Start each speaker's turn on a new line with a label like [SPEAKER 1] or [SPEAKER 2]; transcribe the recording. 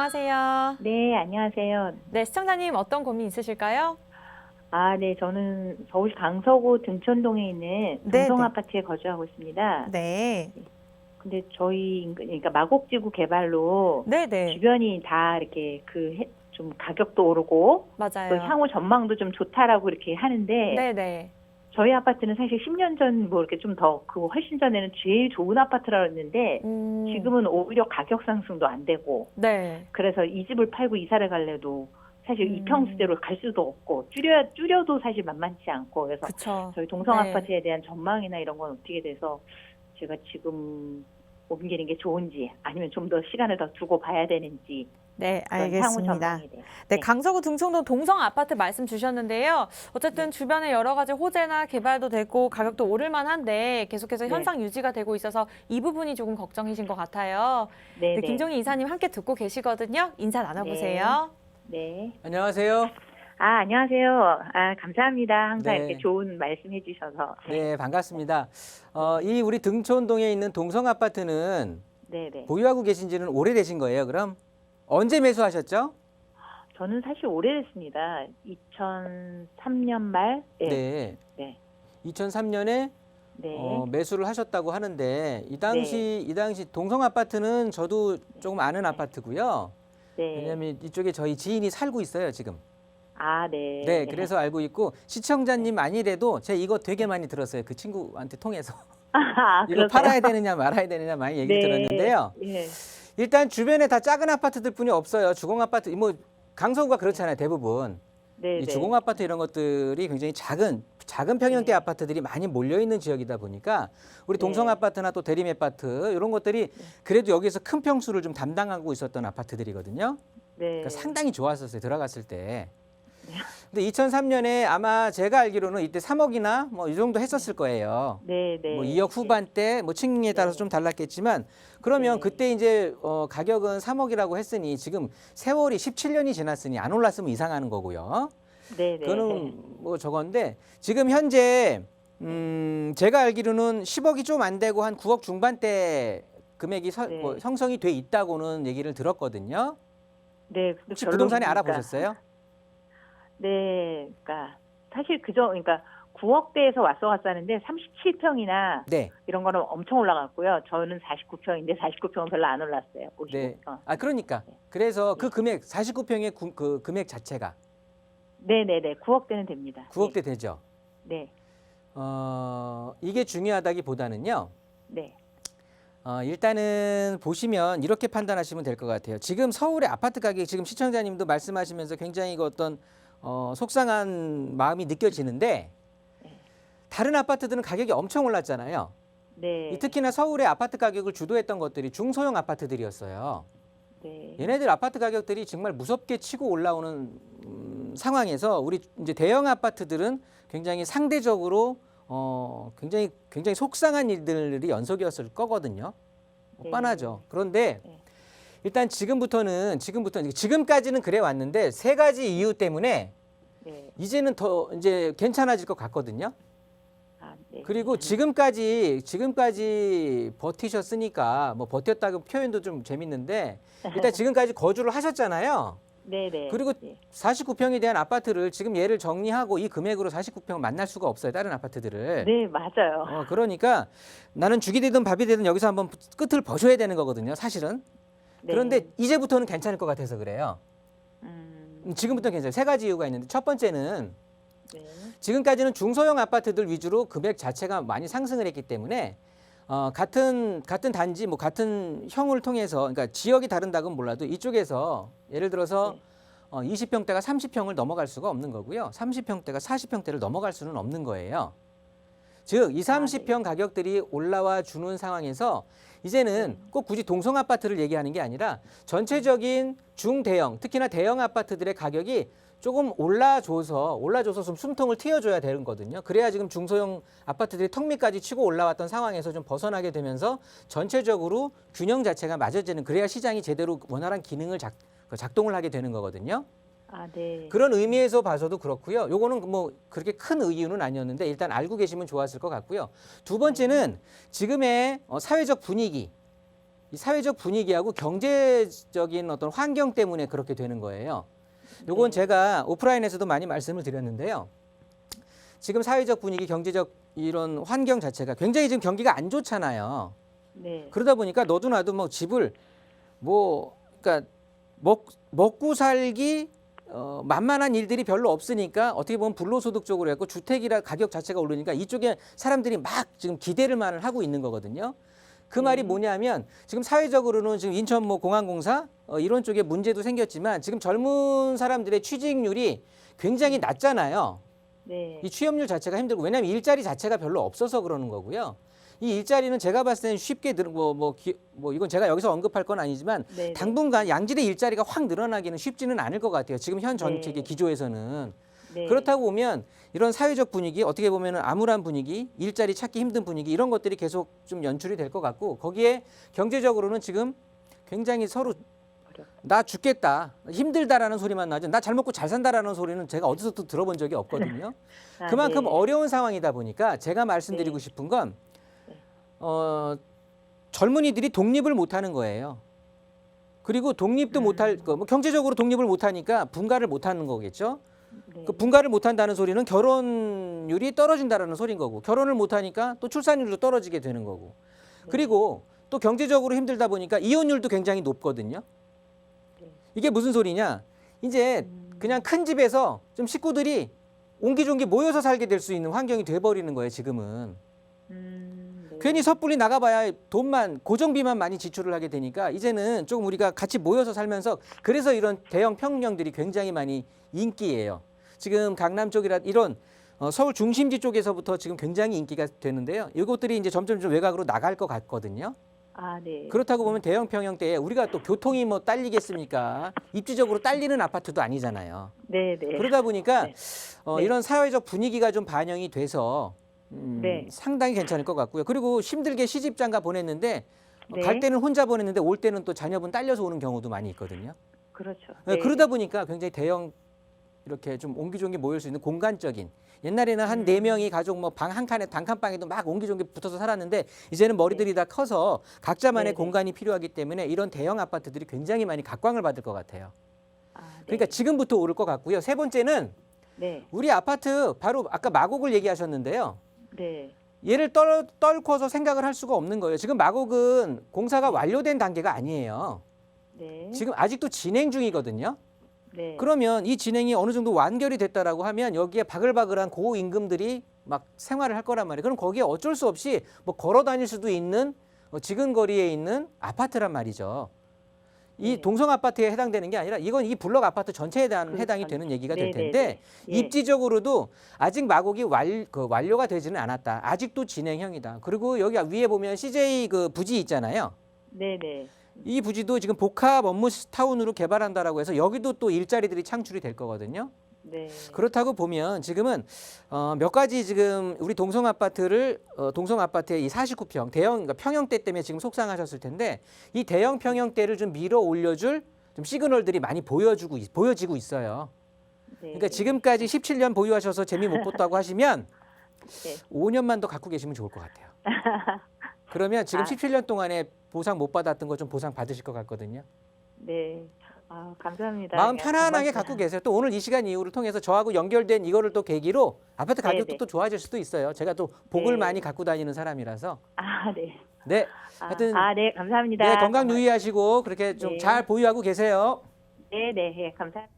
[SPEAKER 1] 안녕하세요.
[SPEAKER 2] 네, 안녕하세요.
[SPEAKER 1] 네, 시청자님 어떤 고민 있으실까요?
[SPEAKER 2] 네, 저는 서울 강서구 등촌동에 있는 동성
[SPEAKER 1] 네네.
[SPEAKER 2] 아파트에 거주하고 있습니다.
[SPEAKER 1] 네.
[SPEAKER 2] 근데 저희 그러니까 마곡지구 개발로
[SPEAKER 1] 네네.
[SPEAKER 2] 주변이 다 이렇게 좀 가격도 오르고 또
[SPEAKER 1] 맞아요.
[SPEAKER 2] 향후 전망도 좀 좋다라고 이렇게 하는데
[SPEAKER 1] 네네.
[SPEAKER 2] 저희 아파트는 사실 10년 전 뭐 이렇게 좀 더 그 훨씬 전에는 제일 좋은 아파트라 했는데 지금은 오히려 가격 상승도 안 되고
[SPEAKER 1] 네.
[SPEAKER 2] 그래서 이 집을 팔고 이사를 갈래도 사실 이
[SPEAKER 1] 음.
[SPEAKER 2] 평수대로 갈 수도 없고 줄여도 사실 만만치 않고 그래서
[SPEAKER 1] 그쵸.
[SPEAKER 2] 저희 동성
[SPEAKER 1] 네.
[SPEAKER 2] 아파트에 대한 전망이나 이런 건 어떻게 돼서 제가 지금 옮기는 게 좋은지 아니면 좀 더 시간을 더 두고 봐야 되는지
[SPEAKER 1] 네,
[SPEAKER 2] 그런 향후
[SPEAKER 1] 알겠습니다.
[SPEAKER 2] 전망에 대해.
[SPEAKER 1] 네, 강서구 등촌동 동성 아파트 말씀 주셨는데요. 어쨌든 주변에 여러 가지 호재나 개발도 되고 가격도 오를 만한데 계속해서
[SPEAKER 2] 네.
[SPEAKER 1] 현상 유지가 되고 있어서 이 부분이 조금 걱정이신 것 같아요.
[SPEAKER 2] 네,
[SPEAKER 1] 네,
[SPEAKER 2] 네.
[SPEAKER 1] 김종희 이사님 함께 듣고 계시거든요. 인사 나눠보세요.
[SPEAKER 2] 네.
[SPEAKER 3] 안녕하세요.
[SPEAKER 2] 안녕하세요. 감사합니다. 항상
[SPEAKER 3] 네.
[SPEAKER 2] 이렇게 좋은 말씀 해주셔서.
[SPEAKER 3] 네, 반갑습니다. 이 우리 등촌동에 있는 동성 아파트는
[SPEAKER 2] 네, 네.
[SPEAKER 3] 보유하고 계신 지는 오래되신 거예요, 그럼? 언제 매수하셨죠?
[SPEAKER 2] 저는 사실 오래됐습니다. 2003년 말. 네.
[SPEAKER 3] 네.
[SPEAKER 2] 네.
[SPEAKER 3] 2003년에
[SPEAKER 2] 네.
[SPEAKER 3] 매수를 하셨다고 하는데 이 당시 동성 아파트는 저도 조금 아는 아파트고요.
[SPEAKER 2] 네.
[SPEAKER 3] 왜냐하면 이쪽에 저희 지인이 살고 있어요, 지금.
[SPEAKER 2] 네.
[SPEAKER 3] 네, 그래서 알고 있고 시청자님 아니래도 제가 이거 되게 많이 들었어요. 그 친구한테 통해서. 이거
[SPEAKER 2] 그러세요?
[SPEAKER 3] 팔아야 되느냐 말아야 되느냐 많이 얘기를 들었는데요.
[SPEAKER 2] 예.
[SPEAKER 3] 일단 주변에 다 작은 아파트들 뿐이 없어요. 주공 아파트, 뭐 강서구가 그렇잖아요, 대부분.
[SPEAKER 2] 네,
[SPEAKER 3] 이
[SPEAKER 2] 네.
[SPEAKER 3] 주공 아파트 이런 것들이 굉장히 작은 평형대
[SPEAKER 2] 네.
[SPEAKER 3] 아파트들이 많이 몰려 있는 지역이다 보니까 우리 동성
[SPEAKER 2] 네.
[SPEAKER 3] 아파트나 또 대림 아파트 이런 것들이 그래도 여기서 큰 평수를 좀 담당하고 있었던 아파트들이거든요.
[SPEAKER 2] 네.
[SPEAKER 3] 그러니까 상당히 좋았었어요, 들어갔을 때. 근데 2003년에 아마 제가 알기로는 이때 3억이나 뭐 이 정도 했었을 거예요.
[SPEAKER 2] 네, 네.
[SPEAKER 3] 뭐 2억 후반대, 뭐 층에 따라서 좀 달랐겠지만 그러면
[SPEAKER 2] 네.
[SPEAKER 3] 그때 이제 가격은 3억이라고 했으니 지금 세월이 17년이 지났으니 안 올랐으면 이상하는 거고요.
[SPEAKER 2] 네, 네.
[SPEAKER 3] 그거는 뭐 저건데 지금 현재 제가 알기로는 10억이 좀 안 되고 한 9억 중반대 금액이
[SPEAKER 2] 네.
[SPEAKER 3] 뭐 형성이 돼 있다고는 얘기를 들었거든요.
[SPEAKER 2] 네. 근데
[SPEAKER 3] 혹시
[SPEAKER 2] 별로
[SPEAKER 3] 부동산에
[SPEAKER 2] 보니까
[SPEAKER 3] 알아보셨어요?
[SPEAKER 2] 네. 그러니까 사실 그러니까 9억대에서 왔었는데 37평이나
[SPEAKER 3] 네.
[SPEAKER 2] 이런 거는 엄청 올라갔고요. 저는 49평인데 49평은 별로 안 올랐어요. 55평.
[SPEAKER 3] 네. 그러니까 그래서 그 금액 49평의 그 금액 자체가
[SPEAKER 2] 네, 네, 네. 9억대는 됩니다.
[SPEAKER 3] 9억대 되죠.
[SPEAKER 2] 네.
[SPEAKER 3] 이게 중요하다기보다는요.
[SPEAKER 2] 네.
[SPEAKER 3] 일단은 보시면 이렇게 판단하시면 될 것 같아요. 지금 서울의 아파트 가격이 지금 시청자님도 말씀하시면서 굉장히 그 어떤 속상한 마음이 느껴지는데 다른 아파트들은 가격이 엄청 올랐잖아요.
[SPEAKER 2] 네.
[SPEAKER 3] 특히나 서울의 아파트 가격을 주도했던 것들이 중소형 아파트들이었어요.
[SPEAKER 2] 네.
[SPEAKER 3] 얘네들 아파트 가격들이 정말 무섭게 치고 올라오는 상황에서 우리 이제 대형 아파트들은 굉장히 상대적으로 굉장히 속상한 일들이 연속이었을 거거든요.
[SPEAKER 2] 네.
[SPEAKER 3] 뻔하죠. 그런데
[SPEAKER 2] 네.
[SPEAKER 3] 일단 지금까지는 그래 왔는데 세 가지 이유 때문에
[SPEAKER 2] 네.
[SPEAKER 3] 이제는 더 이제 괜찮아질 것 같거든요.
[SPEAKER 2] 네.
[SPEAKER 3] 그리고 지금까지 버티셨으니까 뭐 버텼다고 표현도 좀 재밌는데 일단 지금까지 거주를 하셨잖아요.
[SPEAKER 2] 네, 네.
[SPEAKER 3] 그리고
[SPEAKER 2] 네.
[SPEAKER 3] 49평에 대한 아파트를 지금 얘를 정리하고 이 금액으로 49평 만날 수가 없어요. 다른 아파트들을.
[SPEAKER 2] 네, 맞아요.
[SPEAKER 3] 그러니까 나는 죽이 되든 밥이 되든 여기서 한번 끝을 보셔야 되는 거거든요. 사실은.
[SPEAKER 2] 네.
[SPEAKER 3] 그런데 이제부터는 괜찮을 것 같아서 그래요.
[SPEAKER 2] 음,
[SPEAKER 3] 지금부터는 괜찮아요. 세 가지 이유가 있는데 첫 번째는
[SPEAKER 2] 네.
[SPEAKER 3] 지금까지는 중소형 아파트들 위주로 금액 자체가 많이 상승을 했기 때문에 같은 단지 뭐 같은 형을 통해서 그러니까 지역이 다른다고는 몰라도 이쪽에서 예를 들어서 20평대가 30평을 넘어갈 수가 없는 거고요. 30평대가 40평대를 넘어갈 수는 없는 거예요. 즉 20, 30평 가격들이 올라와 주는 상황에서 이제는 꼭 굳이 동성 아파트를 얘기하는 게 아니라 전체적인 중대형, 특히나 대형 아파트들의 가격이 조금 올라줘서 좀 숨통을 트여줘야 되는 거거든요. 그래야 지금 중소형 아파트들이 턱 밑까지 치고 올라왔던 상황에서 좀 벗어나게 되면서 전체적으로 균형 자체가 맞아지는, 그래야 시장이 제대로 원활한 기능을 작동을 하게 되는 거거든요.
[SPEAKER 2] 네.
[SPEAKER 3] 그런 의미에서 봐서도 그렇고요. 요거는 뭐 그렇게 큰 이유는 아니었는데 일단 알고 계시면 좋았을 것 같고요. 두 번째는 지금의 사회적 분위기. 이 사회적 분위기하고 경제적인 어떤 환경 때문에 그렇게 되는 거예요. 요건
[SPEAKER 2] 네.
[SPEAKER 3] 제가 오프라인에서도 많이 말씀을 드렸는데요. 지금 사회적 분위기, 경제적 이런 환경 자체가 굉장히 지금 경기가 안 좋잖아요.
[SPEAKER 2] 네.
[SPEAKER 3] 그러다 보니까 너도 나도 뭐 집을 그러니까 먹고 살기 만만한 일들이 별로 없으니까 어떻게 보면 불로소득 쪽으로 했고 주택이라 가격 자체가 오르니까 이쪽에 사람들이 막 지금 기대를 하고 있는 거거든요. 그 말이 뭐냐면 지금 사회적으로는 지금 인천 뭐 공항공사 이런 쪽에 문제도 생겼지만 지금 젊은 사람들의 취직률이 굉장히 낮잖아요.
[SPEAKER 2] 네.
[SPEAKER 3] 이 취업률 자체가 힘들고 왜냐하면 일자리 자체가 별로 없어서 그러는 거고요. 이 일자리는 제가 봤을 때는 쉽게 이건 제가 여기서 언급할 건 아니지만
[SPEAKER 2] 네.
[SPEAKER 3] 당분간 양질의 일자리가 확 늘어나기는 쉽지는 않을 것 같아요. 지금 현 정책의 기조에서는.
[SPEAKER 2] 네.
[SPEAKER 3] 그렇다고 보면 이런 사회적 분위기 어떻게 보면 암울한 분위기, 일자리 찾기 힘든 분위기 이런 것들이 계속 좀 연출이 될 것 같고 거기에 경제적으로는 지금 굉장히 서로 나 죽겠다, 힘들다라는 소리만 나죠. 나 잘 먹고 잘 산다라는 소리는 제가 어디서 또 들어본 적이 없거든요.
[SPEAKER 2] 아,
[SPEAKER 3] 그만큼
[SPEAKER 2] 네.
[SPEAKER 3] 어려운 상황이다 보니까 제가 말씀드리고
[SPEAKER 2] 네.
[SPEAKER 3] 싶은 건 젊은이들이 독립을 못하는 거예요. 그리고 독립도 못할 뭐 경제적으로 독립을 못하니까 분가를 못하는 거겠죠.
[SPEAKER 2] 네.
[SPEAKER 3] 그 분가를 못한다는 소리는 결혼율이 떨어진다라는 소린 거고 결혼을 못하니까 또 출산율도 떨어지게 되는 거고 그리고 또 경제적으로 힘들다 보니까 이혼율도 굉장히 높거든요. 이게 무슨 소리냐? 이제 그냥 큰 집에서 좀 식구들이 옹기종기 모여서 살게 될 수 있는 환경이 돼버리는 거예요. 지금은.
[SPEAKER 2] 네.
[SPEAKER 3] 괜히 섣불리 나가봐야 돈만 고정비만 많이 지출을 하게 되니까 이제는 조금 우리가 같이 모여서 살면서 그래서 이런 대형 평형들이 굉장히 많이 인기예요. 지금 강남 쪽이라 이런 서울 중심지 쪽에서부터 지금 굉장히 인기가 되는데요. 이것들이 이제 점점 좀 외곽으로 나갈 것 같거든요.
[SPEAKER 2] 아, 네.
[SPEAKER 3] 그렇다고 보면 대형 평형대에 우리가 또 교통이 뭐 딸리겠습니까? 입지적으로 딸리는 아파트도 아니잖아요.
[SPEAKER 2] 네, 네.
[SPEAKER 3] 그러다 보니까
[SPEAKER 2] 네.
[SPEAKER 3] 이런 사회적 분위기가 좀 반영이 돼서
[SPEAKER 2] 네.
[SPEAKER 3] 상당히 괜찮을 것 같고요. 그리고 힘들게 시집장가 보냈는데
[SPEAKER 2] 네.
[SPEAKER 3] 갈 때는 혼자 보냈는데 올 때는 또 자녀분 딸려서 오는 경우도 많이 있거든요.
[SPEAKER 2] 그렇죠.
[SPEAKER 3] 그러다 보니까 굉장히 대형 이렇게 좀 옹기종기 모일 수 있는 공간적인 옛날에는 한 네 명이 가족 뭐 방 한 칸에 단칸방에도 막 옹기종기 붙어서 살았는데 이제는 머리들이 다 커서 각자만의
[SPEAKER 2] 네, 네.
[SPEAKER 3] 공간이 필요하기 때문에 이런 대형 아파트들이 굉장히 많이 각광을 받을 것 같아요.
[SPEAKER 2] 아, 네.
[SPEAKER 3] 그러니까 지금부터 오를 것 같고요. 세 번째는
[SPEAKER 2] 네.
[SPEAKER 3] 우리 아파트 바로 아까 마곡을 얘기하셨는데요.
[SPEAKER 2] 네.
[SPEAKER 3] 얘를 떨궈서 생각을 할 수가 없는 거예요. 지금 마곡은 공사가 완료된 단계가 아니에요.
[SPEAKER 2] 네.
[SPEAKER 3] 지금 아직도 진행 중이거든요.
[SPEAKER 2] 네.
[SPEAKER 3] 그러면 이 진행이 어느 정도 완결이 됐다라고 하면 여기에 바글바글한 고임금들이 막 생활을 할 거란 말이에요. 그럼 거기에 어쩔 수 없이 뭐 걸어 다닐 수도 있는 지근 거리에 있는 아파트란 말이죠. 이
[SPEAKER 2] 네.
[SPEAKER 3] 동성 아파트에 해당되는 게 아니라 이건 이 블록 아파트 전체에 대한
[SPEAKER 2] 그렇죠.
[SPEAKER 3] 해당이 되는 얘기가
[SPEAKER 2] 네,
[SPEAKER 3] 될
[SPEAKER 2] 네,
[SPEAKER 3] 텐데
[SPEAKER 2] 네. 예.
[SPEAKER 3] 입지적으로도 아직 마곡이 완료가 되지는 않았다. 아직도 진행형이다. 그리고 여기 위에 보면 CJ 그 부지 있잖아요.
[SPEAKER 2] 네, 네.
[SPEAKER 3] 이 부지도 지금 복합 업무 타운으로 개발한다라고 해서 여기도 또 일자리들이 창출이 될 거거든요.
[SPEAKER 2] 네.
[SPEAKER 3] 그렇다고 보면 지금은 몇 가지 지금 우리 동성 아파트의 이 49평 대형 그러니까 평형대 때문에 지금 속상하셨을 텐데 이 대형 평형대를 좀 밀어 올려줄 좀 시그널들이 많이 보여지고 있어요.
[SPEAKER 2] 네.
[SPEAKER 3] 그러니까 지금까지 17년 보유하셔서 재미 못 봤다고 하시면
[SPEAKER 2] 네.
[SPEAKER 3] 5년만 더 갖고 계시면 좋을 것 같아요. 그러면 지금 17년 동안에 보상 못 받았던 거 좀 보상 받으실 것 같거든요.
[SPEAKER 2] 네. 아, 감사합니다.
[SPEAKER 3] 마음
[SPEAKER 2] 예,
[SPEAKER 3] 편안하게
[SPEAKER 2] 고맙습니다.
[SPEAKER 3] 갖고 계세요. 또 오늘 이 시간 이후를 통해서 저하고 연결된 이거를 또 계기로 아파트 가격도
[SPEAKER 2] 네, 네.
[SPEAKER 3] 또 좋아질 수도 있어요. 제가 또 복을
[SPEAKER 2] 네.
[SPEAKER 3] 많이 갖고 다니는 사람이라서.
[SPEAKER 2] 아, 네.
[SPEAKER 3] 네.
[SPEAKER 2] 아,
[SPEAKER 3] 하여튼
[SPEAKER 2] 네, 감사합니다.
[SPEAKER 3] 네, 건강 유의하시고 그렇게 좀
[SPEAKER 2] 네.
[SPEAKER 3] 잘 보유하고 계세요.
[SPEAKER 2] 네, 네, 예, 감사합니다.